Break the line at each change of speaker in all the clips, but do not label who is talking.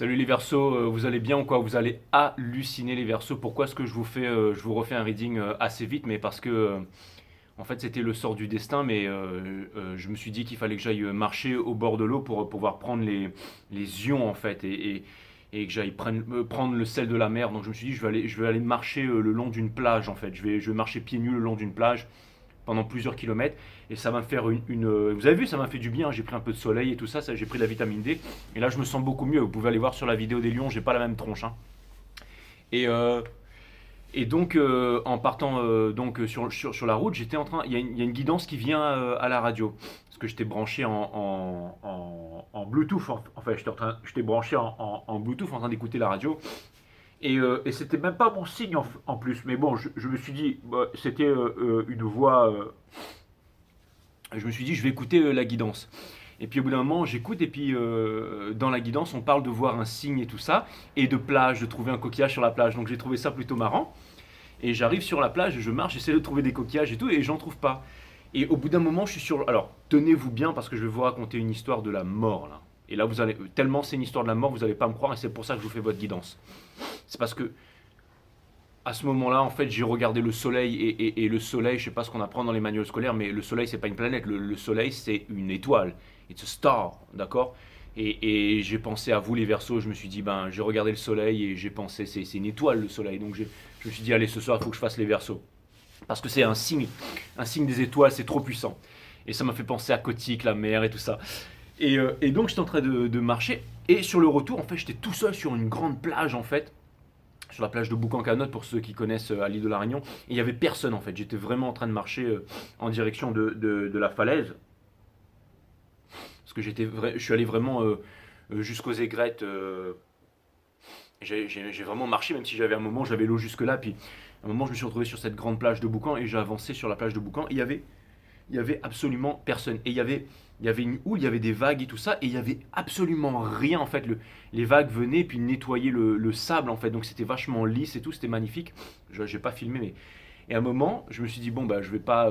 Salut les Verseaux, vous allez bien ou quoi? Vous allez halluciner les Verseaux. Pourquoi est-ce que je vous refais un reading assez vite? Mais parce que en fait c'était le sort du destin, mais je me suis dit qu'il fallait que j'aille marcher au bord de l'eau pour pouvoir prendre les ions en fait et que j'aille prendre le sel de la mer. Donc je me suis dit je vais aller marcher le long d'une plage en fait. Je vais marcher pieds nus le long d'une plage pendant plusieurs kilomètres et ça va me faire vous avez vu, ça m'a fait du bien, j'ai pris un peu de soleil et tout ça, j'ai pris de la vitamine D et là je me sens beaucoup mieux. Vous pouvez aller voir sur la vidéo des lions, j'ai pas la même tronche, hein. et, euh, et donc en partant sur la route, j'étais en train, il y a une guidance qui vient à la radio parce que j'étais branché en Bluetooth, enfin j'étais branché en Bluetooth en train d'écouter la radio et c'était même pas mon signe en plus. Mais bon, je me suis dit, bah, c'était une voix. Je me suis dit, je vais écouter la guidance. Et puis au bout d'un moment, j'écoute, et puis dans la guidance, on parle de voir un signe et tout ça, et de plage, de trouver un coquillage sur la plage. Donc j'ai trouvé ça plutôt marrant. Et j'arrive sur la plage, je marche, j'essaie de trouver des coquillages et tout, et j'en trouve pas. Et au bout d'un moment, je suis sur. Alors, tenez-vous bien, parce que je vais vous raconter une histoire de la mort, là. Et là, vous allez. Tellement c'est une histoire de la mort, vous n'allez pas me croire, et c'est pour ça que je vous fais votre guidance. C'est parce que à ce moment-là, en fait, j'ai regardé le soleil et le soleil, je sais pas ce qu'on apprend dans les manuels scolaires, mais le soleil, c'est pas une planète. Le soleil, c'est une étoile. It's a star, d'accord. Et j'ai pensé à vous, les Verseaux. Je me suis dit, ben, j'ai regardé le soleil et j'ai pensé, c'est une étoile, le soleil. Donc je me suis dit, allez, ce soir, il faut que je fasse les Verseaux. Parce que c'est un signe des étoiles, c'est trop puissant. Et ça m'a fait penser à Kotick, la mer et tout ça. Et donc, j'étais en train de marcher. Et sur le retour, en fait, j'étais tout seul sur une grande plage, en fait, sur la plage de Boucan-Canotte pour ceux qui connaissent à l'île de la Réunion. Et il n'y avait personne en fait. J'étais vraiment en train de marcher en direction de la falaise. Parce que je suis allé vraiment jusqu'aux aigrettes. J'ai vraiment marché, même si j'avais un moment, j'avais l'eau jusque là. Puis à un moment, je me suis retrouvé sur cette grande plage de Boucan et j'ai avancé sur la plage de Boucan. Et il y avait absolument personne. Et il y avait une houle, il y avait des vagues et tout ça, et il y avait absolument rien en fait. Les vagues venaient puis nettoyaient le sable en fait, donc c'était vachement lisse et tout, c'était magnifique. Je n'ai pas filmé, mais et à un moment, je me suis dit bon bah je vais pas,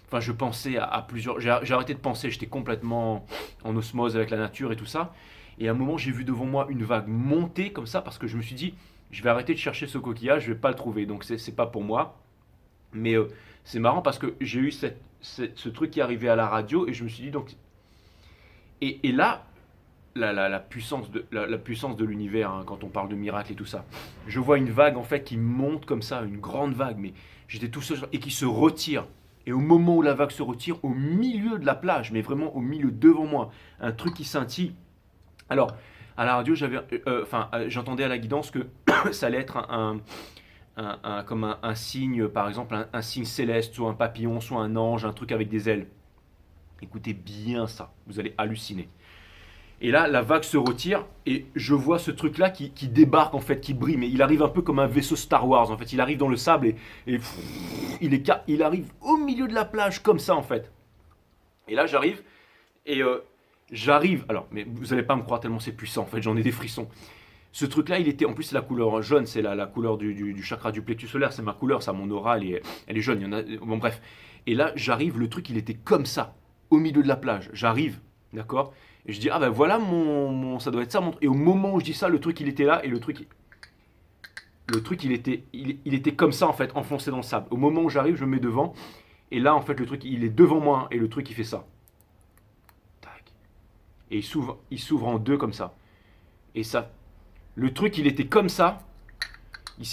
enfin je pensais à plusieurs, j'ai arrêté de penser, j'étais complètement en osmose avec la nature et tout ça. Et à un moment, j'ai vu devant moi une vague monter comme ça parce que je me suis dit je vais arrêter de chercher ce coquillage, je vais pas le trouver, donc c'est pas pour moi. Mais c'est marrant parce que j'ai eu ce truc qui est arrivé à la radio et je me suis dit donc. Et là, la puissance de l'univers, hein, quand on parle de miracle et tout ça, je vois une vague en fait qui monte comme ça, une grande vague, mais j'étais tout seul et qui se retire. Et au moment où la vague se retire, au milieu de la plage, mais vraiment au milieu devant moi, un truc qui scintille. Alors, à la radio, j'entendais à la guidance que ça allait être comme un signe, par exemple, un signe céleste, soit un papillon, soit un ange, un truc avec des ailes. Écoutez bien ça, vous allez halluciner. Et là, la vague se retire et je vois ce truc-là qui débarque en fait, qui brille. Mais il arrive un peu comme un vaisseau Star Wars en fait. Il arrive dans le sable et il arrive au milieu de la plage comme ça en fait. Et là, j'arrive et j'arrive. Alors, mais vous n'allez pas me croire tellement c'est puissant en fait. J'en ai des frissons. Ce truc-là, il était en plus c'est la couleur jaune, c'est la couleur du chakra du plexus solaire. C'est ma couleur, ça, mon aura, elle est jaune. Il y en a, bon bref. Et là, j'arrive. Le truc, il était comme ça au milieu de la plage. J'arrive, d'accord. Et je dis, ah ben voilà, ça doit être ça. Et au moment où je dis ça, le truc, il était là. Et le truc il était comme ça, en fait, enfoncé dans le sable. Au moment où j'arrive, je me mets devant. Et là, en fait, le truc, il est devant moi. Hein, et le truc, il fait ça. Tac. Et il s'ouvre en deux comme ça. Et ça, le truc, il était comme ça.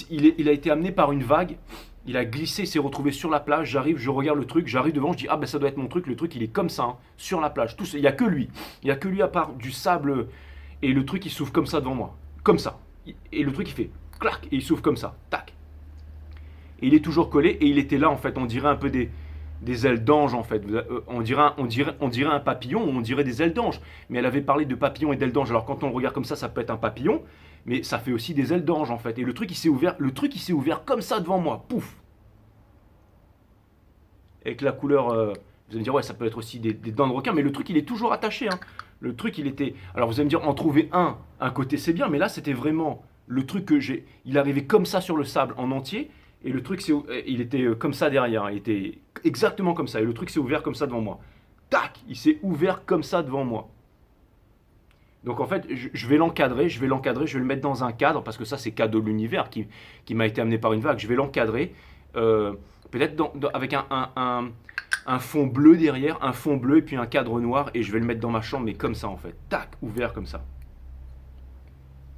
Il a été amené par une vague. Il a glissé, il s'est retrouvé sur la plage. J'arrive, je regarde le truc, j'arrive devant, je dis ah ben ça doit être mon truc. Le truc il est comme ça, hein, sur la plage. Tout, il n'y a que lui. Il n'y a que lui à part du sable. Et le truc il s'ouvre comme ça devant moi. Comme ça. Et le truc il fait clac. Et il s'ouvre comme ça. Tac. Et il est toujours collé. Et il était là en fait. On dirait un peu des ailes d'ange en fait. On dirait un papillon ou on dirait des ailes d'ange. Mais elle avait parlé de papillon et d'ailes d'ange. Alors quand on le regarde comme ça peut être un papillon. Mais ça fait aussi des ailes d'ange en fait. Et le truc il s'est ouvert comme ça devant moi. Pouf. Avec la couleur, vous allez me dire ouais ça peut être aussi des dents de requin. Mais le truc il est toujours attaché, hein. Le truc il était. Alors vous allez me dire en trouver un côté c'est bien. Mais là c'était vraiment le truc que j'ai. Il arrivait comme ça sur le sable en entier. Et le truc il était comme ça derrière. Il était exactement comme ça. Et le truc s'est ouvert comme ça devant moi. Tac. Il s'est ouvert comme ça devant moi. Donc en fait, je vais l'encadrer, je vais l'encadrer, je vais le mettre dans un cadre, parce que ça c'est cadeau de l'univers qui m'a été amené par une vague. Je vais l'encadrer, euh, peut-être avec un fond bleu derrière, un fond bleu et puis un cadre noir, et je vais le mettre dans ma chambre, mais comme ça en fait. Tac, ouvert comme ça.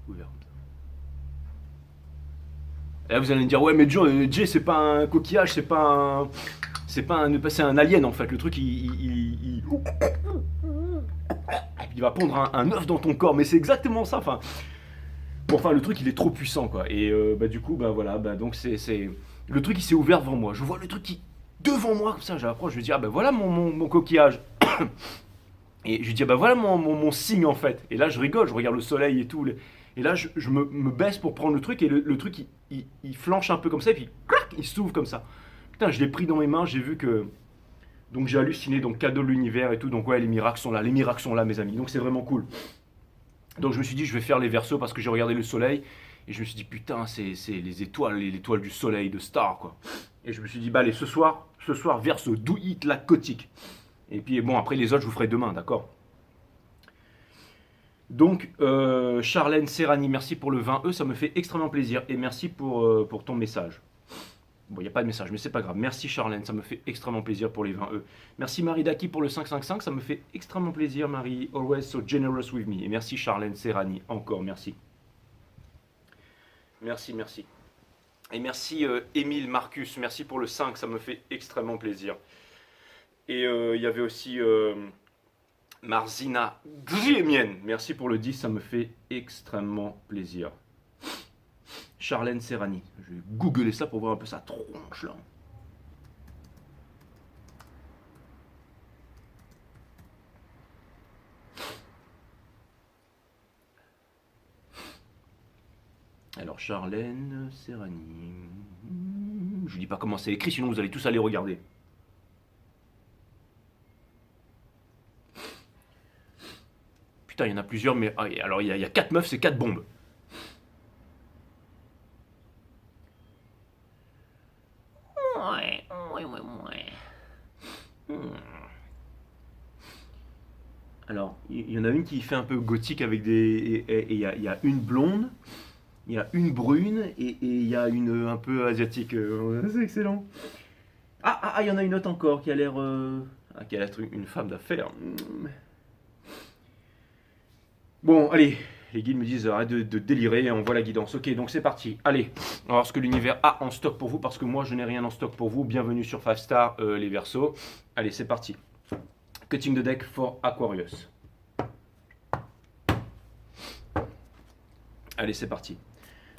Ouvert comme ça. Et là vous allez me dire, ouais mais Jay c'est pas un coquillage, c'est un alien en fait. Le truc il va pondre un œuf dans ton corps, mais c'est exactement ça. Enfin, le truc il est trop puissant quoi. Et bah du coup, bah voilà, bah donc le truc il s'est ouvert devant moi. Je vois le truc qui devant moi comme ça. J'approche, je lui dis ah bah voilà mon coquillage. Et je lui dis ah bah voilà mon signe en fait. Et là je rigole, je regarde le soleil et tout. Et là je me baisse pour prendre le truc et le truc il flanche un peu comme ça et puis clac, il s'ouvre comme ça. Putain, je l'ai pris dans mes mains, j'ai vu que donc j'ai halluciné, donc cadeau de l'univers et tout. Donc ouais, les miracles sont là mes amis. Donc c'est vraiment cool. Donc je me suis dit je vais faire les versos parce que j'ai regardé le soleil et je me suis dit putain c'est les étoiles du soleil de Star quoi. Et je me suis dit bah allez ce soir verso, do it la cotique. Et puis bon après les autres je vous ferai demain, d'accord. Donc Charlène Serrani, merci pour le 20 ça me fait extrêmement plaisir et merci pour ton message. Bon, il n'y a pas de message, mais c'est pas grave. Merci Charlène, ça me fait extrêmement plaisir pour les 20 E. Merci Marie Daki pour le 555, ça me fait extrêmement plaisir, Marie. Always so generous with me. Et merci Charlène Serrani, encore merci. Merci. Et merci Émile Marcus, merci pour le 5, ça me fait extrêmement plaisir. Et il y avait aussi Marzina Griemienne, merci pour le 10, ça me fait extrêmement plaisir. Charlène Serrani. Je vais googler ça pour voir un peu sa tronche là. Alors Charlène Serrani. Je vous dis pas comment c'est écrit, sinon vous allez tous aller regarder. Putain, il y en a plusieurs, mais alors il y a 4 meufs, c'est 4 bombes. Alors, il y en a une qui fait un peu gothique avec des. Et il y a une blonde, il y a une brune et il y a une un peu asiatique. C'est excellent. Il y en a une autre encore qui a l'air. Qui a l'air une femme d'affaires. Bon, allez, les guides me disent arrête de délirer, on voit la guidance. Ok, donc c'est parti. Allez, on va voir ce que l'univers a en stock pour vous parce que moi je n'ai rien en stock pour vous. Bienvenue sur 5 Star, les Verseaux. Allez, c'est parti. Cutting the deck for Aquarius. Allez, c'est parti.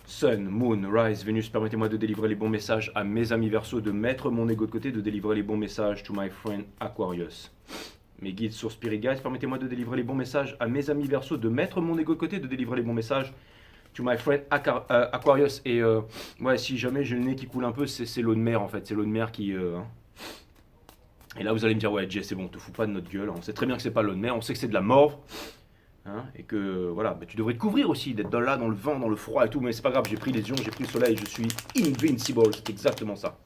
Sun, Moon, Rise, Vénus, permettez-moi de délivrer les bons messages à mes amis Verseaux, de mettre mon ego de côté, de délivrer les bons messages to my friend Aquarius. Mes guides sur Spirit Guides, permettez-moi de délivrer les bons messages à mes amis Verseaux, de mettre mon ego de côté, de délivrer les bons messages to my friend Aquarius. Et ouais, si jamais j'ai le nez qui coule un peu, c'est l'eau de mer en fait, c'est l'eau de mer qui... Et là vous allez me dire, ouais Jay, c'est bon, te fous pas de notre gueule, on sait très bien que c'est pas l'eau de mer, on sait que c'est de la morve. Hein, et que voilà, tu devrais te couvrir aussi, d'être là dans le vent, dans le froid et tout, mais c'est pas grave, j'ai pris les ions, j'ai pris le soleil, je suis invincible, c'est exactement ça.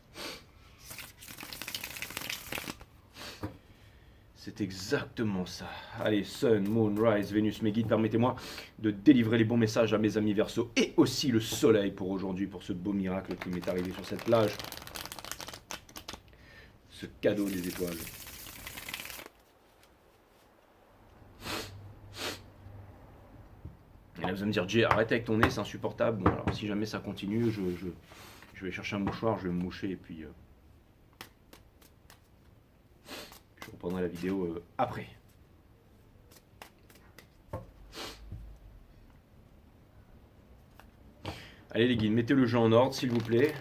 C'est exactement ça. Allez, Sun, Moon, Rise, Vénus, mes guides, permettez-moi de délivrer les bons messages à mes amis Verseaux et aussi le soleil pour aujourd'hui, pour ce beau miracle qui m'est arrivé sur cette plage. Ce cadeau des étoiles. Et là, vous allez me dire, Jay, arrête avec ton nez, c'est insupportable. Bon, alors si jamais ça continue, je vais chercher un mouchoir, je vais me moucher et puis je reprendrai la vidéo après. Allez les guides, mettez le jeu en ordre s'il vous plaît.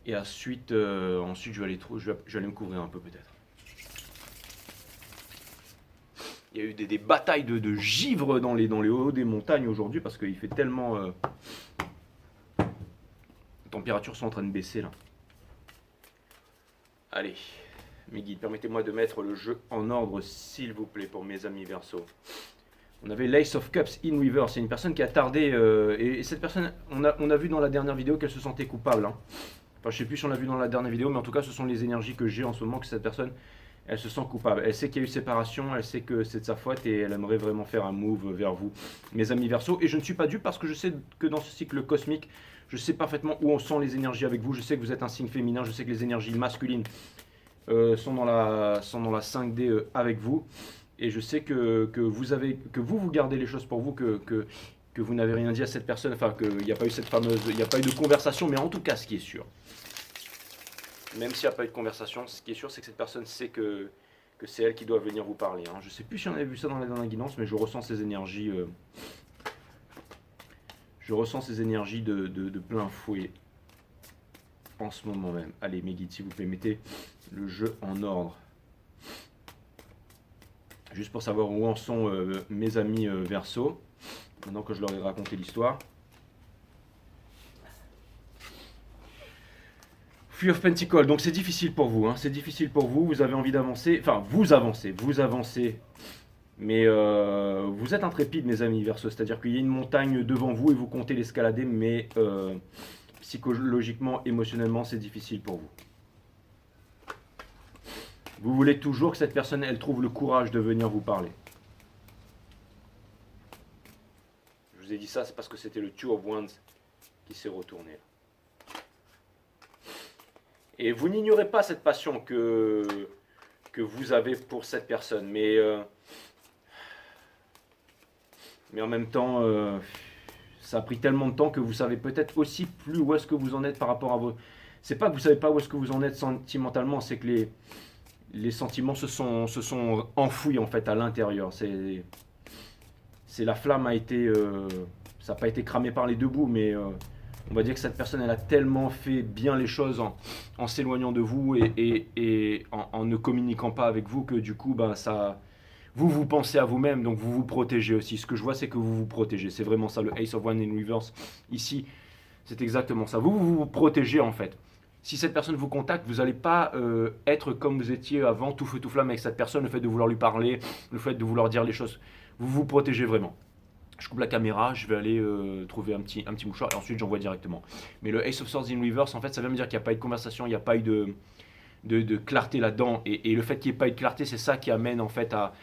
Et ensuite je vais aller me couvrir un peu peut-être. Il y a eu des batailles de givre dans les hauts des montagnes aujourd'hui parce qu'il fait tellement... les températures sont en train de baisser là. Allez, mes guides, permettez-moi de mettre le jeu en ordre s'il vous plaît pour mes amis Verseaux. On avait l'Ace of Cups in reverse, c'est une personne qui a tardé, et cette personne, on a vu dans la dernière vidéo qu'elle se sentait coupable. Hein. Enfin, je sais plus si on l'a vu dans la dernière vidéo, mais en tout cas, ce sont les énergies que j'ai en ce moment, que cette personne, Elle se sent coupable. Elle sait qu'il y a eu séparation, elle sait que c'est de sa faute et elle aimerait vraiment faire un move vers vous, mes amis Verseau. Et je ne suis pas dupe parce que je sais que dans ce cycle cosmique, je sais parfaitement où on sent les énergies avec vous. Je sais que vous êtes un signe féminin, je sais que les énergies masculines sont dans la 5D avec vous. Et je sais que vous gardez les choses pour vous, que vous n'avez rien dit à cette personne, enfin qu'il n'y a pas eu il n'y a pas eu de conversation, mais en tout cas, ce qui est sûr, même s'il n'y a pas eu de conversation, ce qui est sûr, c'est que cette personne sait que c'est elle qui doit venir vous parler. Hein. Je ne sais plus si on avait vu ça dans la dernière guidance, mais je ressens ces énergies, de plein fouet en ce moment même. Allez, mes guides, s'il vous plaît, mettez le jeu en ordre. Juste pour savoir où en sont mes amis Verseau, maintenant que je leur ai raconté l'histoire. Three of Pentacles, donc c'est difficile pour vous, hein. C'est difficile pour vous, vous avez envie d'avancer, enfin vous avancez, mais vous êtes intrépide mes amis Verseau, c'est-à-dire qu'il y a une montagne devant vous et vous comptez l'escalader, mais psychologiquement, émotionnellement, c'est difficile pour vous. Vous voulez toujours que cette personne, elle trouve le courage de venir vous parler. Je vous ai dit ça, c'est parce que c'était le Two of Wands qui s'est retourné. Et vous n'ignorez pas cette passion que vous avez pour cette personne. Mais en même temps, ça a pris tellement de temps que vous savez peut-être aussi plus où est-ce que vous en êtes par rapport à vos... C'est pas que vous savez pas où est-ce que vous en êtes sentimentalement, c'est que les sentiments se sont enfouis en fait à l'intérieur. C'est la flamme a été... ça n'a pas été cramé par les deux bouts, mais... on va dire que cette personne, elle a tellement fait bien les choses en s'éloignant de vous et en ne communiquant pas avec vous que du coup, ben, vous pensez à vous-même, donc vous vous protégez aussi. Ce que je vois, c'est que vous vous protégez. C'est vraiment ça, le Ace of Wands in Reverse. Ici, c'est exactement ça. Vous protégez en fait. Si cette personne vous contacte, vous n'allez pas être comme vous étiez avant, tout feu tout flamme avec cette personne, le fait de vouloir lui parler, le fait de vouloir dire les choses. Vous vous protégez vraiment. Je coupe la caméra, je vais aller trouver un petit mouchoir et ensuite j'envoie directement. Mais le Ace of Swords in Reverse, en fait, ça veut me dire qu'il n'y a pas eu de conversation, il n'y a pas eu de clarté là-dedans. Et le fait qu'il n'y ait pas eu de clarté, c'est ça qui amène en fait à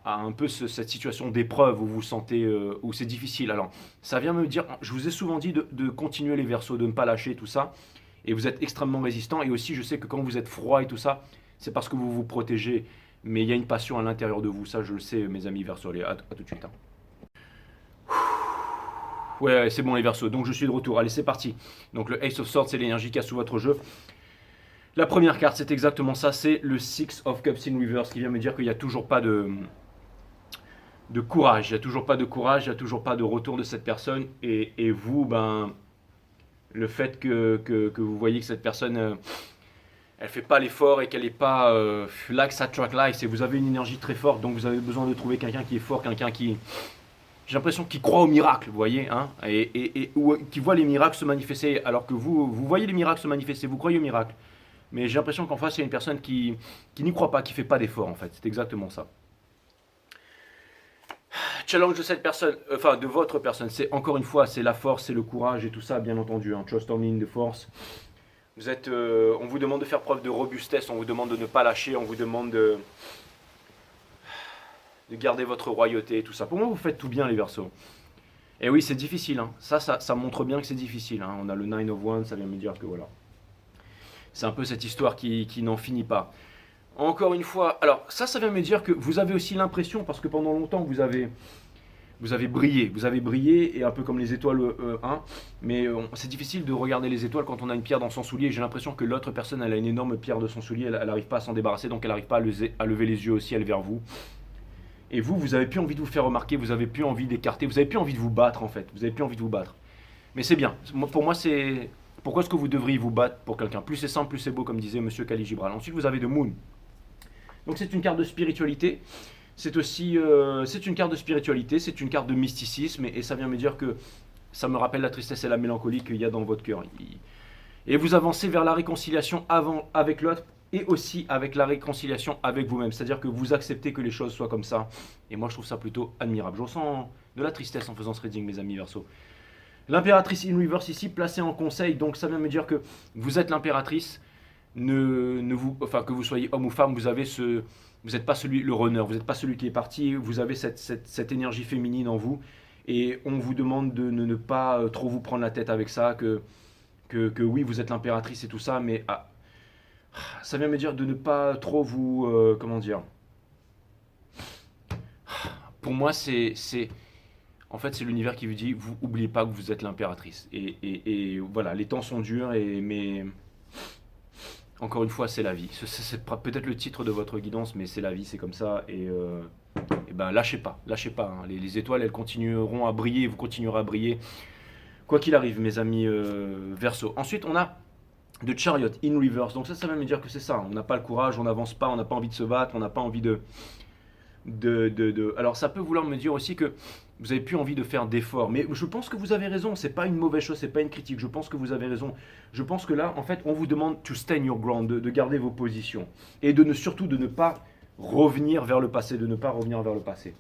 un peu cette situation d'épreuve où vous sentez, où c'est difficile. Alors, ça vient me dire, je vous ai souvent dit de continuer les Verseaux, de ne pas lâcher tout ça. Et vous êtes extrêmement résistant. Et aussi, je sais que quand vous êtes froid et tout ça, c'est parce que vous vous protégez. Mais il y a une passion à l'intérieur de vous. Ça, je le sais, mes amis Verseaux. Allez, à tout de suite. Hein. Ouais, c'est bon les Verseaux. Donc, je suis de retour. Allez, c'est parti. Donc, le Ace of Swords, c'est l'énergie qu'il y a sous votre jeu. La première carte, c'est exactement ça. C'est le Six of Cups in Reverse qui vient me dire qu'il n'y a toujours pas de courage. Il n'y a toujours pas de courage. Il n'y a toujours pas de retour de cette personne. Et vous, ben... le fait que vous voyez que cette personne, elle fait pas l'effort et qu'elle n'est pas lax attract life, et vous avez une énergie très forte, donc vous avez besoin de trouver quelqu'un qui est fort, quelqu'un qui, j'ai l'impression qu'il croit au miracle, vous voyez, hein, ou qui voit les miracles se manifester, alors que vous voyez les miracles se manifester, vous croyez au miracle, mais j'ai l'impression qu'en face il y a une personne qui n'y croit pas, qui fait pas d'effort en fait, c'est exactement ça. Challenge de cette personne, enfin de votre personne, c'est encore une fois, c'est la force, c'est le courage et tout ça, bien entendu. Hein. Trust only in the force. Vous êtes, on vous demande de faire preuve de robustesse, on vous demande de ne pas lâcher, on vous demande de garder votre royauté et tout ça. Pour moi, vous faites tout bien, les Verseaux. Et oui, c'est difficile. Hein. Ça montre bien que c'est difficile. Hein. On a le Nine of Wands, ça vient me dire que voilà. C'est un peu cette histoire qui n'en finit pas. Encore une fois, alors ça vient me dire que vous avez aussi l'impression, parce que pendant longtemps vous avez brillé, et un peu comme les étoiles, hein, mais c'est difficile de regarder les étoiles quand on a une pierre dans son soulier. J'ai l'impression que l'autre personne, elle a une énorme pierre de son soulier, elle n'arrive pas à s'en débarrasser, donc elle n'arrive pas à lever les yeux au ciel vers vous. Et vous avez plus envie de vous faire remarquer, vous avez plus envie d'écarter, vous avez plus envie de vous battre en fait, vous avez plus envie de vous battre. Mais c'est bien, pour moi c'est... Pourquoi est-ce que vous devriez vous battre pour quelqu'un? Plus c'est simple, plus c'est beau, comme disait Monsieur Kali Gibral. Ensuite vous avez The Moon. Donc c'est une carte de spiritualité, c'est aussi c'est une carte de spiritualité, c'est une carte de mysticisme, et ça vient me dire que ça me rappelle la tristesse et la mélancolie qu'il y a dans votre cœur. Et vous avancez vers la réconciliation avec l'autre et aussi avec la réconciliation avec vous-même. C'est-à-dire que vous acceptez que les choses soient comme ça. Et moi je trouve ça plutôt admirable. Je ressens de la tristesse en faisant ce reading, mes amis Verseau. L'impératrice in reverse ici, placée en conseil, donc ça vient me dire que vous êtes l'impératrice. enfin, que vous soyez homme ou femme, vous n'êtes pas celui, le runner, vous n'êtes pas celui qui est parti, vous avez cette énergie féminine en vous, et on vous demande de ne pas trop vous prendre la tête avec ça, que oui, vous êtes l'impératrice et tout ça, mais ça vient me dire de ne pas trop vous, comment dire, pour moi, en fait, c'est l'univers qui vous dit, vous oubliez pas que vous êtes l'impératrice. Et voilà, les temps sont durs, mais encore une fois, c'est la vie. C'est peut-être le titre de votre guidance, mais c'est la vie, c'est comme ça. Et ben, lâchez pas, hein. Les étoiles, elles continueront à briller, vous continuerez à briller, quoi qu'il arrive, mes amis Verseau. Ensuite, on a The Chariot in reverse. Donc ça va me dire que c'est ça. On n'a pas le courage, on n'avance pas, on n'a pas envie de se battre, on n'a pas envie Alors ça peut vouloir me dire aussi que vous avez plus envie de faire d'efforts, mais je pense que vous avez raison, c'est pas une mauvaise chose, c'est pas une critique, je pense que vous avez raison. Je pense que là, en fait, on vous demande to stand your ground, de garder vos positions, et surtout de ne pas revenir vers le passé, de ne pas revenir vers le passé.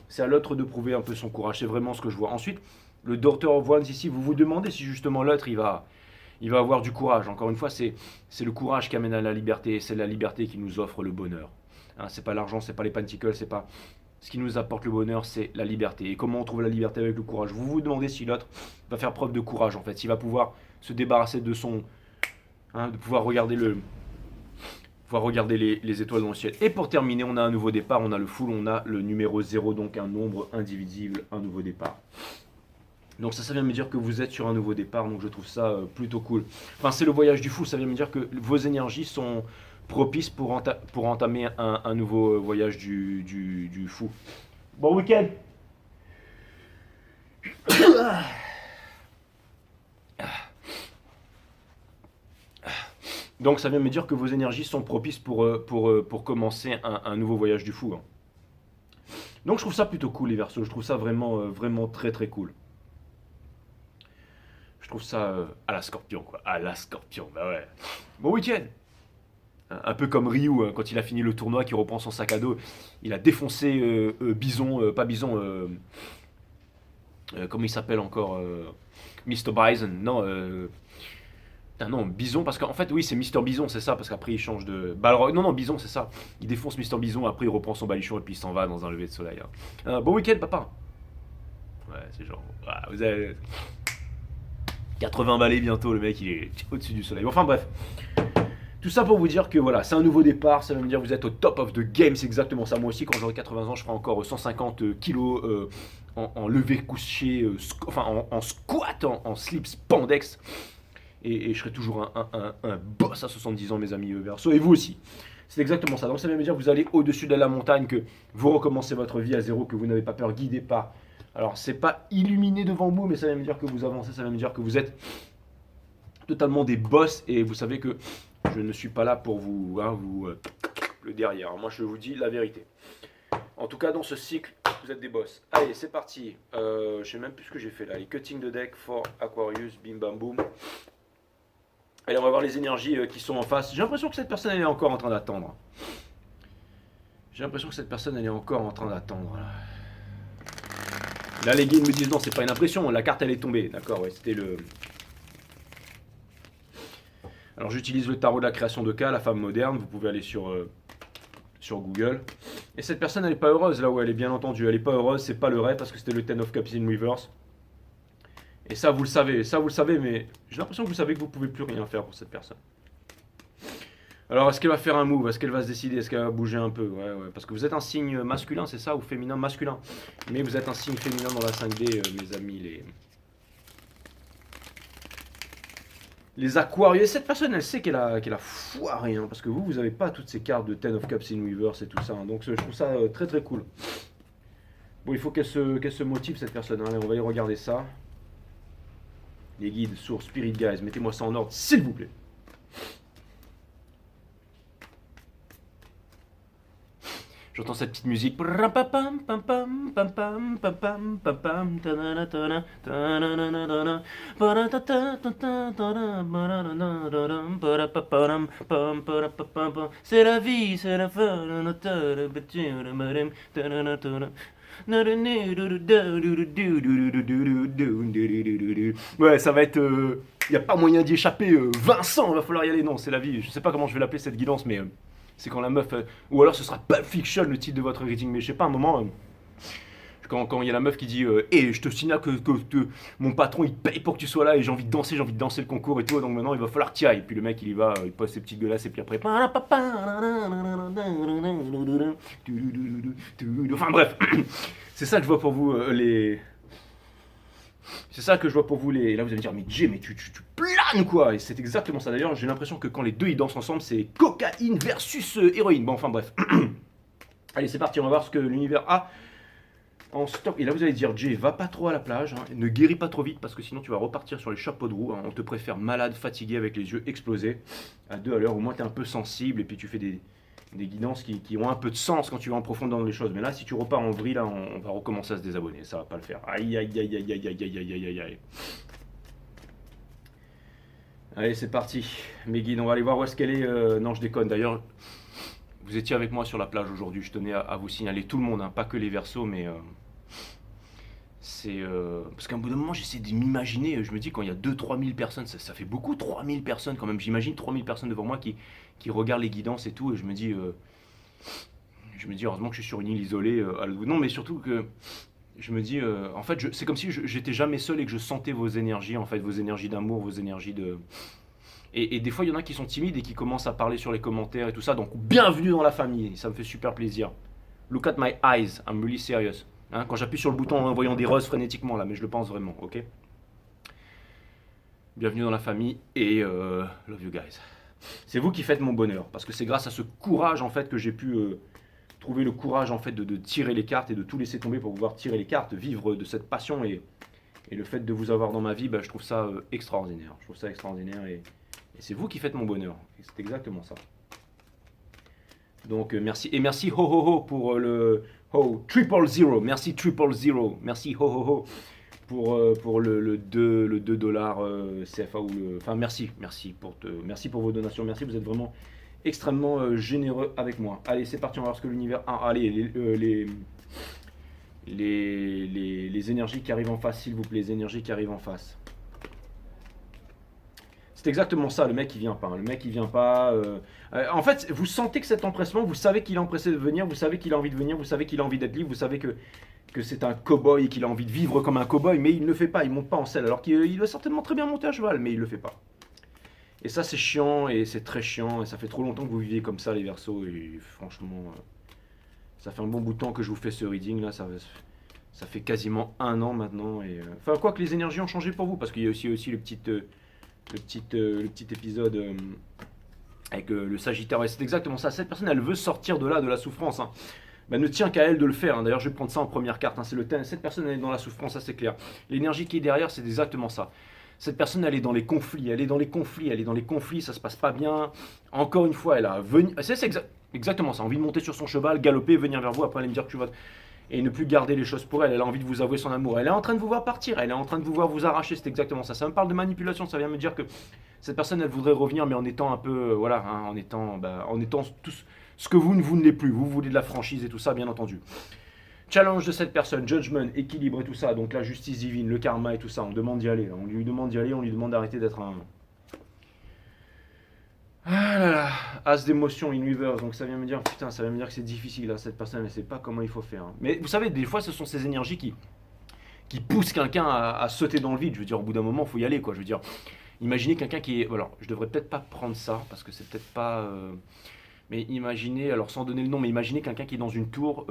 C'est à l'autre de prouver un peu son courage, c'est vraiment ce que je vois. Ensuite, le Daughter of Wands ici, vous vous demandez si justement l'autre, il va avoir du courage. Encore une fois, c'est le courage qui amène à la liberté, c'est la liberté qui nous offre le bonheur. Hein, c'est pas l'argent, c'est pas les panticles, c'est pas ce qui nous apporte le bonheur, c'est la liberté. Et comment on trouve la liberté avec le courage? Vous vous demandez si l'autre va faire preuve de courage en fait, s'il va pouvoir se débarrasser de son, hein, de pouvoir regarder les étoiles dans le ciel. Et pour terminer, on a un nouveau départ, on a le full, on a le numéro 0, donc un nombre indivisible, un nouveau départ. Donc ça vient me dire que vous êtes sur un nouveau départ, donc je trouve ça plutôt cool. Enfin, c'est le voyage du fou, ça vient me dire que vos énergies sont propices pour entamer un nouveau voyage du fou. Bon week-end. Donc ça vient me dire que vos énergies sont propices pour commencer un nouveau voyage du fou, hein. Donc je trouve ça plutôt cool les Verseaux, je trouve ça vraiment, vraiment très très cool. Je trouve ça à la Scorpion, quoi. À la Scorpion, bah ouais. Bon week-end. Un peu comme Ryu, quand il a fini le tournoi, qui reprend son sac à dos, il a défoncé Bison, pas Bison, comment il s'appelle encore Mr. Bison, non, non, Bison, parce qu'en fait, oui, c'est Mr. Bison, c'est ça, parce qu'après il change de. Balrog, non, non, Bison, c'est ça. Il défonce Mr. Bison, après il reprend son balichon et puis il s'en va dans un lever de soleil, hein. Bon week-end, papa. Ouais, c'est genre. Vous avez 80 balais bientôt, le mec, il est au-dessus du soleil. Bon, enfin, bref. Tout ça pour vous dire que voilà, c'est un nouveau départ, ça veut me dire que vous êtes au top of the game, c'est exactement ça. Moi aussi, quand j'aurai 80 ans, je ferai encore 150 kilos en levé couché, enfin en squat, en slip spandex. Et je serai toujours un boss à 70 ans, mes amis Verseau, et vous aussi. C'est exactement ça. Donc ça veut me dire que vous allez au-dessus de la montagne, que vous recommencez votre vie à zéro, que vous n'avez pas peur, guidé par. Alors c'est pas illuminé devant vous, mais ça veut me dire que vous avancez, ça veut me dire que vous êtes totalement des boss, et vous savez que je ne suis pas là pour vous, le derrière. Moi, je vous dis la vérité. En tout cas, dans ce cycle, vous êtes des boss. Allez, c'est parti. Je sais même plus ce que j'ai fait là. Les cutting de deck for Aquarius, bim bam boum. Allez, on va voir les énergies qui sont en face. J'ai l'impression que cette personne, elle est encore en train d'attendre. J'ai l'impression que cette personne, elle est encore en train d'attendre. Là, les guides me disent non, c'est pas une impression. La carte, elle est tombée. D'accord, ouais, c'était le. Alors j'utilise le tarot de la création de K, la femme moderne, vous pouvez aller sur Google. Et cette personne, elle n'est pas heureuse là où elle est, bien entendu. Elle n'est pas heureuse, c'est pas le rêve parce que c'était le Ten of Cups in reverse. Et ça vous le savez, mais j'ai l'impression que vous savez que vous pouvez plus rien faire pour cette personne. Alors est-ce qu'elle va faire un move? Est-ce qu'elle va se décider? Est-ce qu'elle va bouger un peu? Ouais, parce que vous êtes un signe masculin, c'est ça? Ou féminin? Masculin. Mais vous êtes un signe féminin dans la 5D, mes amis, les Aquarius. Cette personne, elle sait qu'elle a foiré, hein, parce que vous n'avez pas toutes ces cartes de Ten of Cups in reverse et tout ça, hein, donc je trouve ça très très cool. Bon, il faut qu'elle se motive, cette personne, hein. Allez, on va y regarder ça. Les guides, sources, spirit guys, mettez-moi ça en ordre, s'il vous plaît. J'entends cette petite musique. C'est la vie, c'est la fin. Ouais, ça va être... Il n'y a pas moyen d'y échapper. Vincent, il va falloir y aller. Non, c'est la vie. Je sais pas comment je vais l'appeler cette guidance, mais c'est quand la meuf... ou alors ce sera Pulp Fiction, le titre de votre reading. Mais je sais pas, un moment... quand il y a la meuf qui dit je te signale que mon patron il paye pour que tu sois là et j'ai envie de danser le concours et tout, donc maintenant il va falloir que tu y ailles. Et puis le mec il y va, il pose ses petites gueulasses et puis après. Enfin bref, c'est ça que je vois pour vous les. C'est ça que je vois pour vous les. Là vous allez me dire, mais Jay, mais tu planes quoi. Et c'est exactement ça d'ailleurs, j'ai l'impression que quand les deux ils dansent ensemble, c'est cocaïne versus héroïne. Bon, enfin bref. Allez, c'est parti, on va voir ce que l'univers a en stock. Et là vous allez dire, Jay, va pas trop à la plage, hein, ne guéris pas trop vite parce que sinon tu vas repartir sur les chapeaux de roue, hein. On te préfère malade, fatigué, avec les yeux explosés, à 2 à l'heure, au moins tu es un peu sensible et puis tu fais des guidances qui ont un peu de sens quand tu vas en profondeur dans les choses. Mais là si tu repars en vrille, là on va recommencer à se désabonner, ça va pas le faire. Aïe aïe aïe aïe aïe aïe aïe aïe aïe aïe. Allez c'est parti, mes guides, on va aller voir où est-ce qu'elle est. Non je déconne, d'ailleurs vous étiez avec moi sur la plage aujourd'hui, je tenais à vous signaler tout le monde, hein, pas que les Verseaux, mais c'est... parce qu'à un bout d'un moment, j'essaie de m'imaginer, je me dis quand il y a 2-3 000 personnes, ça fait beaucoup, 3 000 personnes quand même, j'imagine 3 000 personnes devant moi qui regardent les guidances et tout, et je me dis heureusement que je suis sur une île isolée. Non, mais surtout que je me dis, en fait, c'est comme si j'étais jamais seul et que je sentais vos énergies, en fait, vos énergies d'amour, vos énergies de... Et des fois, il y en a qui sont timides et qui commencent à parler sur les commentaires et tout ça. Donc, bienvenue dans la famille. Ça me fait super plaisir. Look at my eyes. I'm really serious. Hein, quand j'appuie sur le bouton en envoyant des roses frénétiquement, là, mais je le pense vraiment, ok? Bienvenue dans la famille et love you guys. C'est vous qui faites mon bonheur. Parce que c'est grâce à ce courage, en fait, que j'ai pu trouver le courage, en fait, de tirer les cartes et de tout laisser tomber pour pouvoir tirer les cartes, vivre de cette passion. Et le fait de vous avoir dans ma vie, bah, je trouve ça extraordinaire. Je trouve ça extraordinaire et c'est vous qui faites mon bonheur. C'est exactement ça. Donc merci. Et merci ho ho ho pour le triple zero. Merci triple zero. Merci ho ho ho pour le 2 dollars CFA ou le. Enfin merci pour vos donations. Merci, vous êtes vraiment extrêmement généreux avec moi. Allez, c'est parti, on va voir ce que l'univers a. Allez, les énergies qui arrivent en face, s'il vous plaît, les énergies qui arrivent en face. C'est exactement ça, le mec il vient pas. Le mec il vient pas. En fait, vous sentez que cet empressement, vous savez qu'il est empressé de venir, vous savez qu'il a envie de venir, vous savez qu'il a envie d'être libre, vous savez que c'est un cow-boy et qu'il a envie de vivre comme un cow-boy, mais il ne le fait pas, il monte pas en selle. Alors qu'il doit certainement très bien monter à cheval, mais il le fait pas. Et ça c'est chiant et c'est très chiant et ça fait trop longtemps que vous vivez comme ça les Verseaux et franchement, ça fait un bon bout de temps que je vous fais ce reading là, ça fait quasiment 1 an maintenant et enfin quoi que les énergies ont changé pour vous parce qu'il y a aussi le petit épisode avec le Sagittaire. Ouais, c'est exactement ça. Cette personne, elle veut sortir de là, de la souffrance. Hein. Ben, ne tient qu'à elle de le faire. Hein. D'ailleurs, je vais prendre ça en première carte. Hein. C'est le thème. Cette personne, elle est dans la souffrance, ça c'est clair. L'énergie qui est derrière, c'est exactement ça. Cette personne, elle est dans les conflits. Elle est dans les conflits. Ça se passe pas bien. Encore une fois, elle a venu. C'est exactement ça. Envie de monter sur son cheval, galoper, venir vers vous. Après, elle me dire que tu vas. Et ne plus garder les choses pour elle. Elle a envie de vous avouer son amour. Elle est en train de vous voir partir. Elle est en train de vous voir vous arracher. C'est exactement ça. Ça me parle de manipulation. Ça vient me dire que cette personne, elle voudrait revenir, mais en étant un peu, voilà, hein, en étant tout ce que vous ne l'êtes plus. Vous voulez de la franchise et tout ça, bien entendu. Challenge de cette personne, judgment, équilibre et tout ça. Donc la justice divine, le karma et tout ça. On demande d'y aller. On lui demande d'y aller. On lui demande d'arrêter d'être un. Ah là là, as d'émotion in reverse, donc ça vient me dire, putain, ça vient me dire que c'est difficile, là, cette personne, elle sait pas comment il faut faire. Hein. Mais vous savez, des fois, ce sont ces énergies qui poussent quelqu'un à sauter dans le vide. Je veux dire, au bout d'un moment, il faut y aller, quoi. Je veux dire, imaginez quelqu'un qui est... Alors, je devrais peut-être pas prendre ça, parce que c'est peut-être pas... Mais imaginez, alors sans donner le nom, mais imaginez quelqu'un qui est dans une tour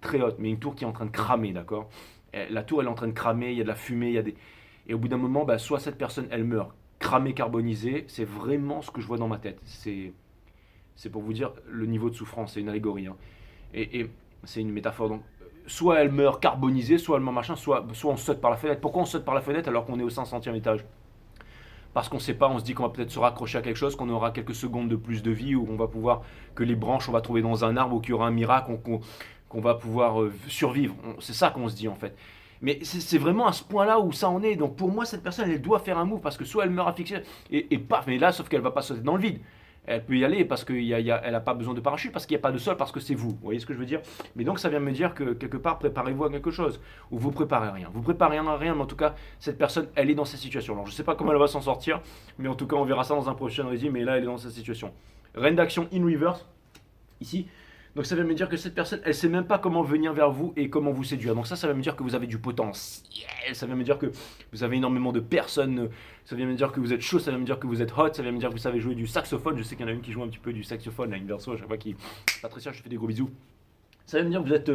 très haute, mais une tour qui est en train de cramer, d'accord? La tour, elle est en train de cramer, il y a de la fumée, il y a des... Et au bout d'un moment, bah, soit cette personne, elle meurt, cramé, carbonisé, c'est vraiment ce que je vois dans ma tête. C'est pour vous dire le niveau de souffrance, c'est une allégorie. Hein. Et c'est une métaphore. Donc, soit elle meurt carbonisée, soit elle meurt machin, soit on saute par la fenêtre. Pourquoi on saute par la fenêtre alors qu'on est au 500e étage? Parce qu'on ne sait pas, on se dit qu'on va peut-être se raccrocher à quelque chose, qu'on aura quelques secondes de plus de vie, ou on va pouvoir, que les branches, on va trouver dans un arbre, ou qu'il y aura un miracle, qu'on va pouvoir survivre. C'est ça qu'on se dit en fait. Mais c'est vraiment à ce point-là où ça en est. Donc pour moi, cette personne, elle doit faire un move parce que soit elle meurt asphyxiée et paf, mais là, sauf qu'elle va pas sauter dans le vide. Elle peut y aller parce qu'elle n'a pas besoin de parachute, parce qu'il n'y a pas de sol, parce que c'est vous. Vous voyez ce que je veux dire? Mais donc ça vient me dire que quelque part, préparez-vous à quelque chose. Ou vous préparez rien. Vous préparez rien à rien, mais en tout cas, cette personne, elle est dans cette situation. Alors je ne sais pas comment elle va s'en sortir, mais en tout cas, on verra ça dans un prochain résumé. Mais là, elle est dans cette situation. Reine d'action in reverse, ici. Donc ça veut me dire que cette personne, elle sait même pas comment venir vers vous et comment vous séduire. Donc ça veut me dire que vous avez du potentiel. Ça veut me dire que vous avez énormément de personnes. Ça vient me dire que vous êtes chaud. Ça vient me dire que vous êtes hot. Ça vient me dire que vous savez jouer du saxophone. Je sais qu'il y en a une qui joue un petit peu du saxophone, là, une verso. À chaque fois qui, Patricia, je te fais des gros bisous. Ça veut me dire que vous êtes,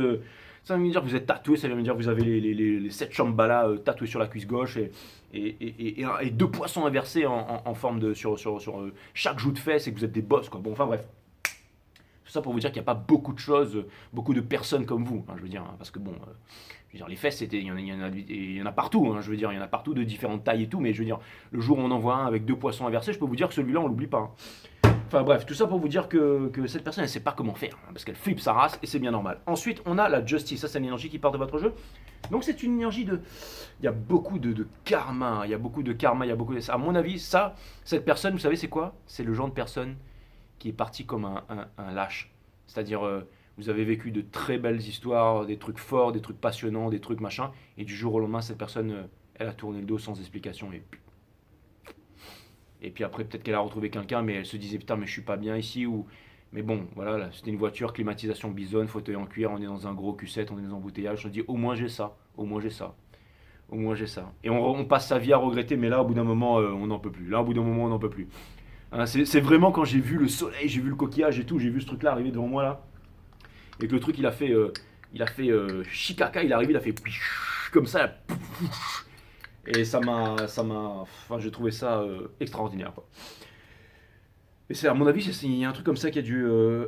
ça veut me dire que vous êtes tatoué. Ça veut me dire que vous avez les 7 chambala tatoués sur la cuisse gauche et deux poissons inversés en forme de sur chaque joue de fesse et que vous êtes des boss quoi. Bon, enfin bref. Tout ça pour vous dire qu'il n'y a pas beaucoup de choses, beaucoup de personnes comme vous, hein, je veux dire, hein, parce que bon, je veux dire, les fesses, il y en a partout, hein, je veux dire, il y en a partout de différentes tailles et tout, mais je veux dire, le jour où on en voit un avec deux poissons inversés, je peux vous dire que celui-là, on l'oublie pas. Hein. Enfin bref, tout ça pour vous dire que cette personne, elle ne sait pas comment faire, hein, parce qu'elle flippe sa race, et c'est bien normal. Ensuite, on a la justice, ça c'est l'énergie qui part de votre jeu. Donc c'est une énergie de... Il y a beaucoup de karma, il y a beaucoup de karma, il y a beaucoup de... À mon avis, ça, cette personne, vous savez c'est quoi? C'est le genre de personne qui est parti comme un lâche. C'est-à-dire, vous avez vécu de très belles histoires, des trucs forts, des trucs passionnants, des trucs machin, et du jour au lendemain, cette personne, elle a tourné le dos sans explication. Et puis après, peut-être qu'elle a retrouvé quelqu'un, mais elle se disait, putain, mais je suis pas bien ici. Mais bon, voilà, là, c'était une voiture, climatisation bisonne, fauteuil en cuir, on est dans un gros Q7, on est dans un embouteillage. On se dit, au moins j'ai ça, au moins j'ai ça. Au moins j'ai ça. Et on passe sa vie à regretter, mais là, au bout d'un moment, on n'en peut plus. Là, au bout d'un moment, on n'en peut plus. Hein, c'est vraiment quand j'ai vu le soleil, j'ai vu le coquillage et tout, j'ai vu ce truc là arriver devant moi là. Et que le truc il a fait Chikaka, il est arrivé, il a fait comme ça. Là, et enfin j'ai trouvé ça extraordinaire quoi. Et c'est à mon avis, il y a un truc comme ça qui a dû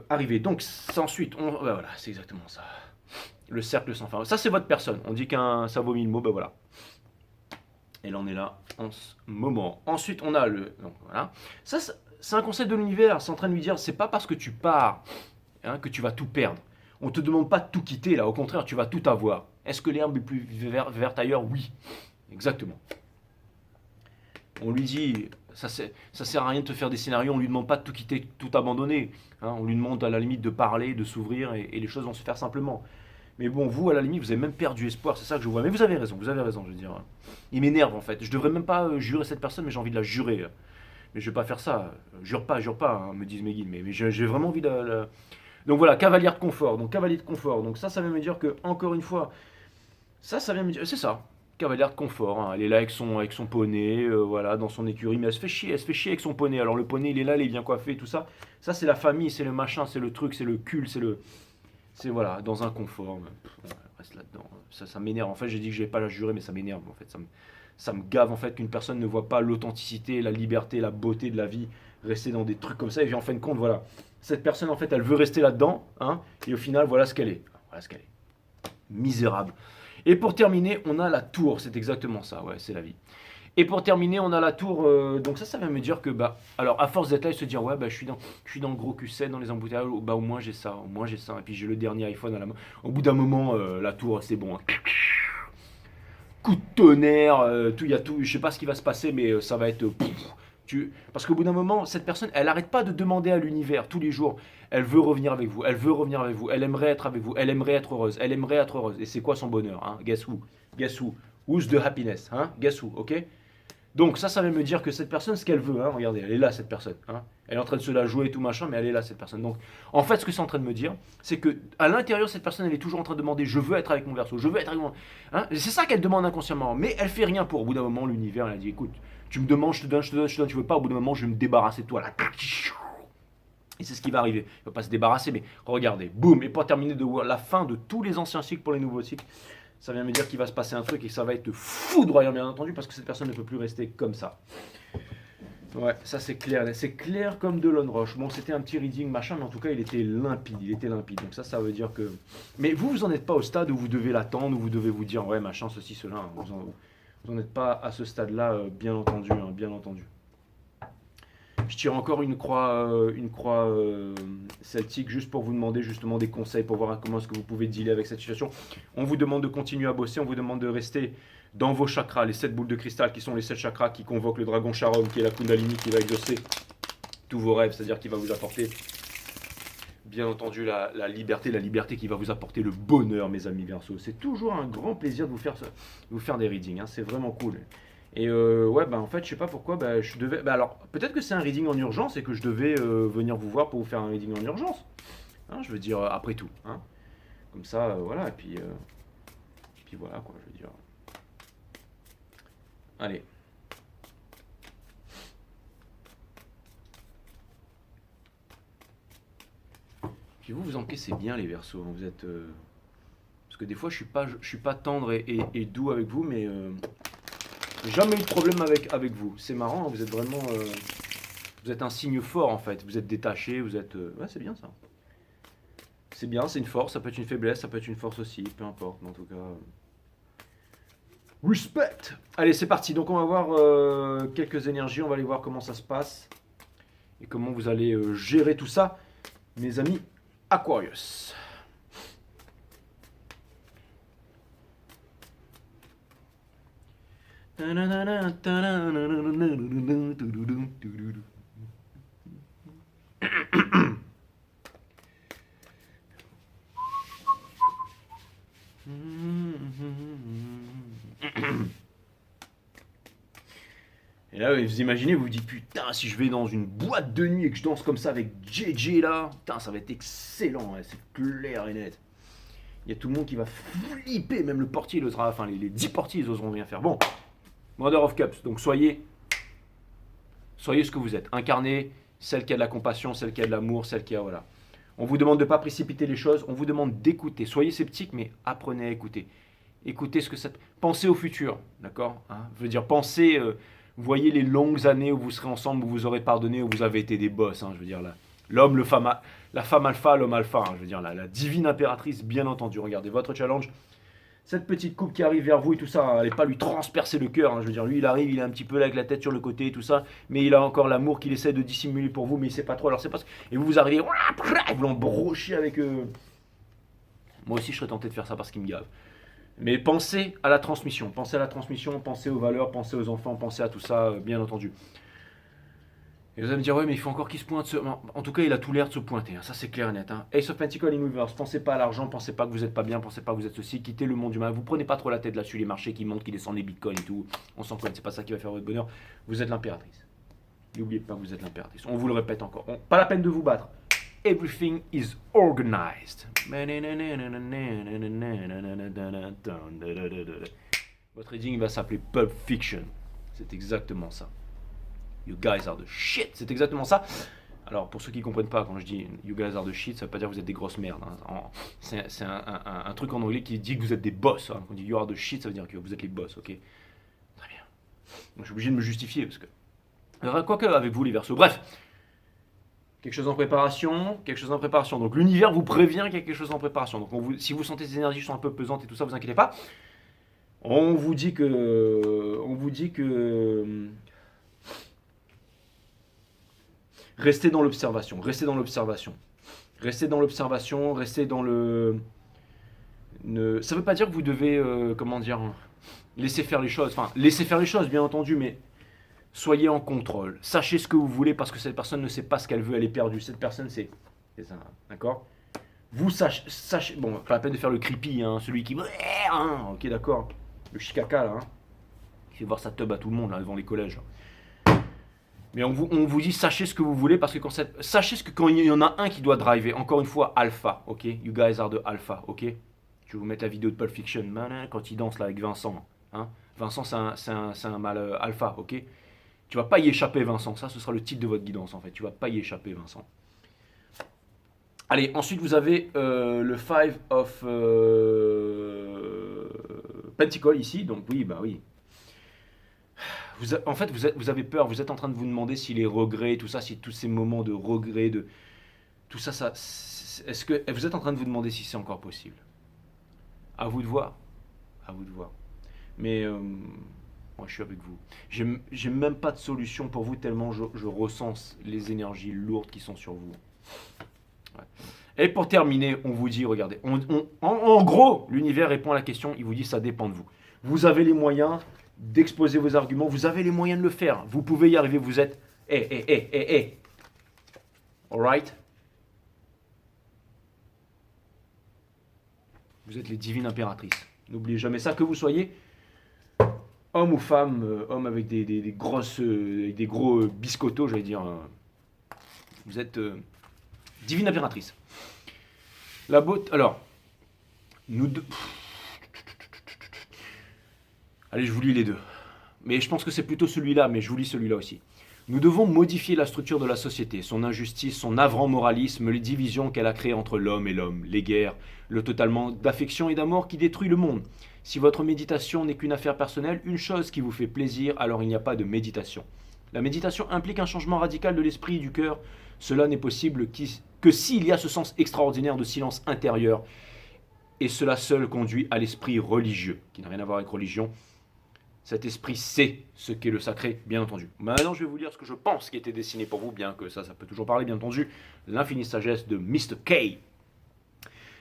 arriver. Donc ensuite, voilà, c'est exactement ça. Le cercle sans fin. Ça c'est votre personne. On dit qu'un ça vaut 1000 mots, ben voilà. Elle en est là en ce moment. Ensuite, on a le. Donc voilà. Ça, c'est un concept de l'univers. C'est en train de lui dire c'est pas parce que tu pars hein, que tu vas tout perdre. On ne te demande pas de tout quitter, là. Au contraire, tu vas tout avoir. Est-ce que l'herbe est plus verte ailleurs? Oui. Exactement. On lui dit ça sert à rien de te faire des scénarios. On lui demande pas de tout quitter, tout abandonner. Hein, on lui demande à la limite de parler, de s'ouvrir et les choses vont se faire simplement. Mais bon, vous, à la limite, vous avez même perdu espoir, c'est ça que je vois. Mais vous avez raison, je veux dire. Il m'énerve en fait. Je devrais même pas jurer cette personne, mais j'ai envie de la jurer. Mais je vais pas faire ça. Jure pas, hein, me disent mes guides. Mais j'ai vraiment envie de. Donc voilà, cavalière de confort. Donc cavalier de confort. Donc ça vient me dire que, encore une fois, ça vient me dire. C'est ça. Cavalière de confort. Hein. Elle est là avec son poney, voilà, dans son écurie. Mais elle se fait chier avec son poney. Alors le poney, il est là, il est bien coiffé, tout ça. Ça, c'est la famille, c'est le machin, c'est le truc, c'est le cul, c'est le. C'est voilà, dans un confort. Reste là-dedans. Ça m'énerve. En fait, j'ai dit que je vais pas la jurer, mais ça m'énerve. En fait, ça me gave en fait qu'une personne ne voit pas l'authenticité, la liberté, la beauté de la vie rester dans des trucs comme ça. Et puis en fin de compte, voilà, cette personne en fait, elle veut rester là-dedans, hein. Et au final, voilà ce qu'elle est. Voilà ce qu'elle est. Misérable. Et pour terminer, on a la tour. C'est exactement ça. Ouais, c'est la vie. Et pour terminer, on a la tour. Donc ça vient me dire que bah, alors à force d'être là et se dire ouais bah je suis dans le gros Q7, dans les embouteillages, bah au moins j'ai ça, Et puis j'ai le dernier iPhone à la main. Au bout d'un moment, la tour c'est bon. Hein. Coup de tonnerre, tout, il y a tout. Je sais pas ce qui va se passer, mais ça va être. Parce qu'au bout d'un moment, cette personne, elle n'arrête pas de demander à l'univers tous les jours. Elle veut revenir avec vous. Elle veut revenir avec vous. Elle aimerait être avec vous. Elle aimerait être heureuse. Elle aimerait être heureuse. Et c'est quoi son bonheur hein? Guess who? Guess who? Who's the happiness? Hein? Guess who? Ok? Donc ça veut me dire que cette personne, ce qu'elle veut, hein, regardez, elle est là cette personne. Hein, elle est en train de se la jouer et tout machin, mais elle est là cette personne. Donc en fait, ce que c'est en train de me dire, c'est que à l'intérieur, cette personne, elle est toujours en train de demander, je veux être avec mon verso, je veux être avec mon... Hein, c'est ça qu'elle demande inconsciemment, mais elle fait rien pour. Au bout d'un moment, l'univers, elle a dit, écoute, tu me demandes, je te donne, tu veux pas, au bout d'un moment, je vais me débarrasser de toi là. Et c'est ce qui va arriver. Il ne va pas se débarrasser, mais regardez, boum, et pour terminer de la fin de tous les anciens cycles pour les nouveaux cycles. Ça vient me dire qu'il va se passer un truc et que ça va être foudroyant, bien entendu, parce que cette personne ne peut plus rester comme ça. Ouais, ça c'est clair comme de l'on roche. Bon, c'était un petit reading machin, mais en tout cas, il était limpide. Donc ça veut dire que... Mais vous en êtes pas au stade où vous devez l'attendre, où vous devez vous dire, ouais, machin, ceci, cela. Hein. Vous en êtes pas à ce stade-là, bien entendu, bien entendu. Je tire encore une croix celtique juste pour vous demander justement des conseils pour voir comment est-ce que vous pouvez dealer avec cette situation. On vous demande de continuer à bosser, on vous demande de rester dans vos chakras, les 7 boules de cristal qui sont les 7 chakras qui convoquent le dragon Charon qui est la Kundalini qui va exaucer tous vos rêves, c'est-à-dire qu'il va vous apporter, bien entendu, la liberté qui va vous apporter le bonheur, mes amis Verseau. C'est toujours un grand plaisir de vous faire des readings, hein, c'est vraiment cool. Et ouais, bah en fait, je sais pas pourquoi, bah, je devais. Bah alors, peut-être que c'est un reading en urgence et que je devais venir vous voir pour vous faire un reading en urgence. Hein, je veux dire, après tout. Hein. Comme ça, voilà, et puis voilà, quoi, je veux dire. Allez. Puis vous encaissez bien les Verseaux, hein, vous êtes. Parce que des fois, je suis pas tendre et doux avec vous, mais jamais eu de problème avec vous. C'est marrant, hein, vous êtes vraiment. Vous êtes un signe fort en fait. Vous êtes détaché, vous êtes. Ouais, c'est bien ça. C'est bien, c'est une force, ça peut être une faiblesse, ça peut être une force aussi, peu importe, mais en tout cas. Respect! Allez, c'est parti. Donc, on va voir quelques énergies, on va aller voir comment ça se passe et comment vous allez gérer tout ça, mes amis Aquarius. Et là, vous imaginez, vous vous dites, putain, si je vais dans une boîte de nuit et que je danse comme ça avec JJ là, putain, ça va être excellent, hein, c'est clair et net. Il y a tout le monde qui va flipper, même le portier, il osera, enfin les 10 portiers, ils oseront rien faire. Bon, Mother of Cups, donc soyez ce que vous êtes. Incarnez celle qui a de la compassion, celle qui a de l'amour, celle qui a, voilà. On vous demande de ne pas précipiter les choses, on vous demande d'écouter. Soyez sceptiques, mais apprenez à écouter. Écoutez ce que ça... Pensez au futur, d'accord, hein. Je veux dire, pensez... voyez les longues années où vous serez ensemble, où vous aurez pardonné, où vous avez été des boss, hein, je veux dire, l'homme, la femme alpha, l'homme alpha, hein, je veux dire, la divine impératrice, bien entendu. Regardez, votre challenge, cette petite coupe qui arrive vers vous et tout ça, allez pas lui transpercer le cœur, hein, je veux dire, lui il arrive, il est un petit peu là avec la tête sur le côté et tout ça, mais il a encore l'amour qu'il essaie de dissimuler pour vous, mais il sait pas trop, alors c'est pas... Et vous arrivez, vous l'embrochez avec... Moi aussi je serais tenté de faire ça parce qu'il me gave. Mais pensez à la transmission, pensez aux valeurs, pensez aux enfants, pensez à tout ça, bien entendu. Et vous allez me dire, ouais, mais il faut encore qu'il se pointe. En tout cas, il a tout l'air de se pointer, hein, ça c'est clair et net. Hein. Ace of Pentacles in Reverse, pensez pas à l'argent, pensez pas que vous n'êtes pas bien, pensez pas que vous êtes ceci, quittez le monde humain. Vous prenez pas trop la tête là-dessus, les marchés qui montent, qui descendent, les bitcoins et tout. On s'en fout, c'est pas ça qui va faire votre bonheur. Vous êtes l'impératrice. N'oubliez pas que vous êtes l'impératrice. On vous le répète encore. Pas la peine de vous battre. Everything is organized. Votre reading va s'appeler Pulp Fiction. C'est exactement ça. You guys are the shit. C'est exactement ça. Alors, pour ceux qui ne comprennent pas, quand je dis You guys are the shit, ça ne veut pas dire que vous êtes des grosses merdes. Hein. C'est un truc en anglais qui dit que vous êtes des boss. Hein. Quand on dit You are the shit, ça veut dire que vous êtes les boss, ok? Très bien. Donc, je suis obligé de me justifier parce que... Quoique avec vous, les Verseaux. Bref. Quelque chose en préparation, Donc l'univers vous prévient qu'il y a quelque chose en préparation. Donc si vous sentez ces énergies sont un peu pesantes et tout ça, vous inquiétez pas. On vous dit que restez dans l'observation, restez dans le... Ça veut pas dire que vous devez, laisser faire les choses. Enfin, laisser faire les choses, bien entendu, mais soyez en contrôle. Sachez ce que vous voulez parce que cette personne ne sait pas ce qu'elle veut, elle est perdue. Cette personne, c'est ça, d'accord? Vous sachez... Bon, pas la peine de faire le creepy, hein, celui qui... Hein, ok, d'accord. Le chikaka, là, hein, qui fait voir sa teub à tout le monde, là, devant les collèges. Là. Mais on vous dit, sachez ce que vous voulez, parce que sachez ce que quand il y en a un qui doit driver, encore une fois, alpha, ok? You guys are the alpha, ok? Je vais vous mettre la vidéo de Pulp Fiction, quand il danse là avec Vincent. Hein? Vincent, c'est un mâle alpha, ok? Tu vas pas y échapper, Vincent. Ça, ce sera le titre de votre guidance, en fait. Tu vas pas y échapper, Vincent. Allez, ensuite, vous avez le 5 of Pentacles ici. Donc, oui, bah oui. En fait, vous avez peur. Vous êtes en train de vous demander si les regrets, tout ça, si tous ces moments de regret, de tout ça, est-ce que vous êtes en train de vous demander si c'est encore possible? À vous de voir. À vous de voir. Mais... moi, je suis avec vous. J'ai même pas de solution pour vous tellement je recense les énergies lourdes qui sont sur vous. Ouais. Et pour terminer, on vous dit, regardez, en gros, l'univers répond à la question, il vous dit ça dépend de vous. Vous avez les moyens d'exposer vos arguments, vous avez les moyens de le faire. Vous pouvez y arriver, vous êtes... Alright? Vous êtes les divines impératrices. N'oubliez jamais ça, que vous soyez homme ou femme, homme avec des grosses, des gros biscottos, j'allais dire. Vous êtes divine impératrice. La beauté. Alors, nous deux. Allez, je vous lis les deux. Mais je pense que c'est plutôt celui-là, mais je vous lis celui-là aussi. Nous devons modifier la structure de la société, son injustice, son navrant moralisme, les divisions qu'elle a créées entre l'homme et l'homme, les guerres, le totalement d'affection et d'amour qui détruit le monde. Si votre méditation n'est qu'une affaire personnelle, une chose qui vous fait plaisir, alors il n'y a pas de méditation. La méditation implique un changement radical de l'esprit et du cœur. Cela n'est possible que s'il y a ce sens extraordinaire de silence intérieur. Et cela seul conduit à l'esprit religieux, qui n'a rien à voir avec religion. Cet esprit sait ce qu'est le sacré, bien entendu. Maintenant, je vais vous lire ce que je pense qui était dessiné pour vous, bien que ça peut toujours parler, bien entendu. L'infinie sagesse de Mr. K.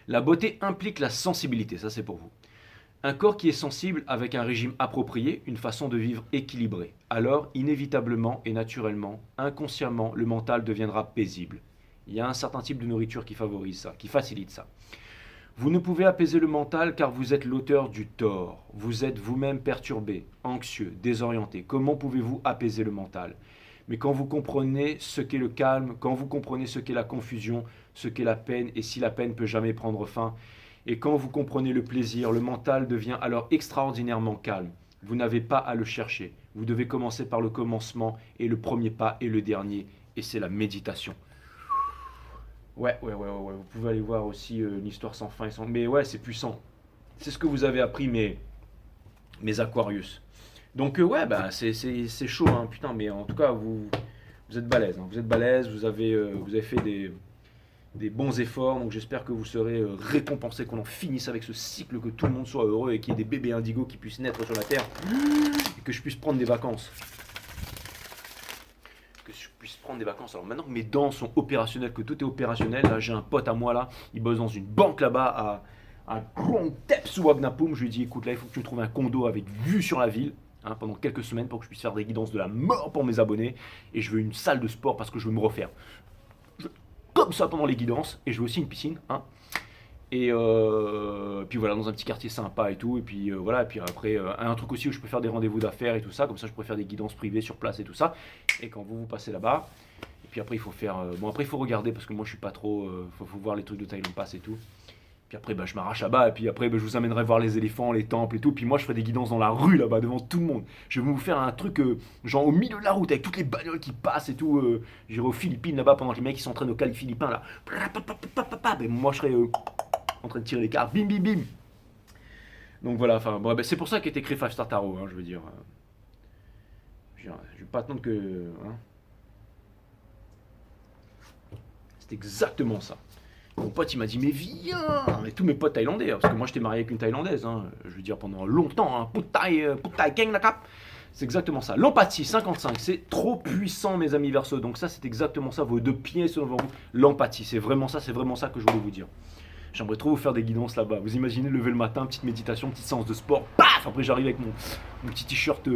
La beauté implique la sensibilité, ça c'est pour vous. Un corps qui est sensible avec un régime approprié, une façon de vivre équilibrée. Alors, inévitablement et naturellement, inconsciemment, le mental deviendra paisible. Il y a un certain type de nourriture qui favorise ça, qui facilite ça. Vous ne pouvez apaiser le mental car vous êtes l'auteur du tort. Vous êtes vous-même perturbé, anxieux, désorienté. Comment pouvez-vous apaiser le mental? Mais quand vous comprenez ce qu'est le calme, quand vous comprenez ce qu'est la confusion, ce qu'est la peine, et si la peine peut jamais prendre fin, et quand vous comprenez le plaisir, le mental devient alors extraordinairement calme. Vous n'avez pas à le chercher. Vous devez commencer par le commencement, et le premier pas est le dernier, et c'est la méditation. Ouais. Vous pouvez aller voir aussi une histoire sans fin et sans... Mais ouais, c'est puissant. C'est ce que vous avez appris, mes Aquarius. Donc ouais, bah c'est chaud, hein, putain. Mais en tout cas, vous êtes balèze. Hein. Vous êtes balèze, vous avez fait des bons efforts. Donc j'espère que vous serez récompensés, qu'on en finisse avec ce cycle, que tout le monde soit heureux et qu'il y ait des bébés indigos qui puissent naître sur la Terre. Et que je puisse prendre des vacances. Prendre des vacances. Alors maintenant que mes dents sont opérationnelles, que tout est opérationnel, là j'ai un pote à moi là, il bosse dans une banque là-bas à Krongtep ou Wagnapum. Je lui ai dit écoute là il faut que tu me trouves un condo avec vue sur la ville pendant quelques semaines pour que je puisse faire des guidances de la mort pour mes abonnés, et je veux une salle de sport parce que je veux me refaire comme ça pendant les guidances, et je veux aussi une piscine et puis voilà, dans un petit quartier sympa et tout, et puis voilà, et puis après un truc aussi où je peux faire des rendez-vous d'affaires et tout ça, comme ça je peux faire des guidances privées sur place et tout ça, et quand vous passez là-bas, et puis après il faut faire, bon après il faut regarder parce que moi je suis pas trop, faut voir les trucs de Thailand Pass et tout, puis après je m'arrache là-bas, et puis après je vous amènerai voir les éléphants, les temples et tout, puis moi je ferai des guidances dans la rue là-bas devant tout le monde, je vais vous faire un truc genre au milieu de la route avec toutes les bagnoles qui passent et tout, j'irai aux Philippines là-bas pendant que les mecs ils s'entraînent au Cali philippin là, et moi je serai en train de tirer les cartes, bim bim bim. Donc voilà, enfin bon, c'est pour ça qu'est écrit Five Star Tarot, je veux dire. Je vais pas attendre que. C'est exactement ça. Mon pote il m'a dit mais viens, et tous mes potes thaïlandais, parce que moi j'étais marié avec une thaïlandaise, je veux dire pendant longtemps, Putai Keng Nakap. C'est exactement ça. L'empathie, 55, c'est trop puissant mes amis Verseau. Donc ça c'est exactement ça, vos deux pieds sont devant vous. L'empathie, c'est vraiment ça que je voulais vous dire. J'aimerais trop vous faire des guidances là-bas. Vous imaginez lever le matin, petite méditation, petite séance de sport, paf. Après j'arrive avec mon petit t-shirt,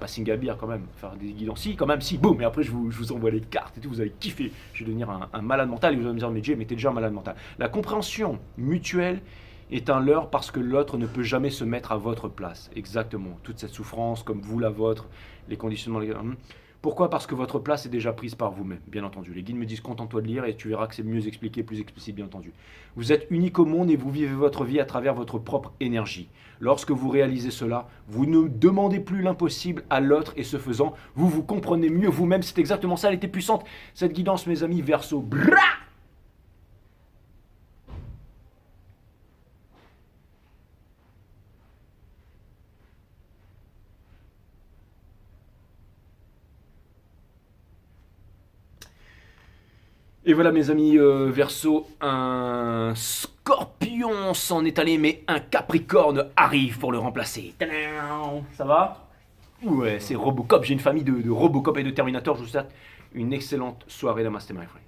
pas Singapore quand même, faire des guidances. Si, quand même, si, boum. Et après je vous envoie les cartes et tout, vous allez kiffer. Je vais devenir un malade mental et vous allez me dire, mais Jay, mais t'es déjà un malade mental. La compréhension mutuelle est un leurre parce que l'autre ne peut jamais se mettre à votre place. Exactement. Toute cette souffrance, comme vous la vôtre, les conditionnements... Pourquoi? Parce que votre place est déjà prise par vous-même, bien entendu. Les guides me disent contente-toi de lire et tu verras que c'est mieux expliqué, plus explicite, bien entendu. Vous êtes unique au monde et vous vivez votre vie à travers votre propre énergie. Lorsque vous réalisez cela, vous ne demandez plus l'impossible à l'autre et ce faisant, vous vous comprenez mieux vous-même. C'est exactement ça, elle était puissante. Cette guidance, mes amis, Verseau. Bra! Et voilà mes amis Verseau, un Scorpion s'en est allé, mais un Capricorne arrive pour le remplacer. Tadam! Ça va? Ouais, c'est Robocop, j'ai une famille de Robocop et de Terminator, je vous souhaite une excellente soirée, Namaste my friend.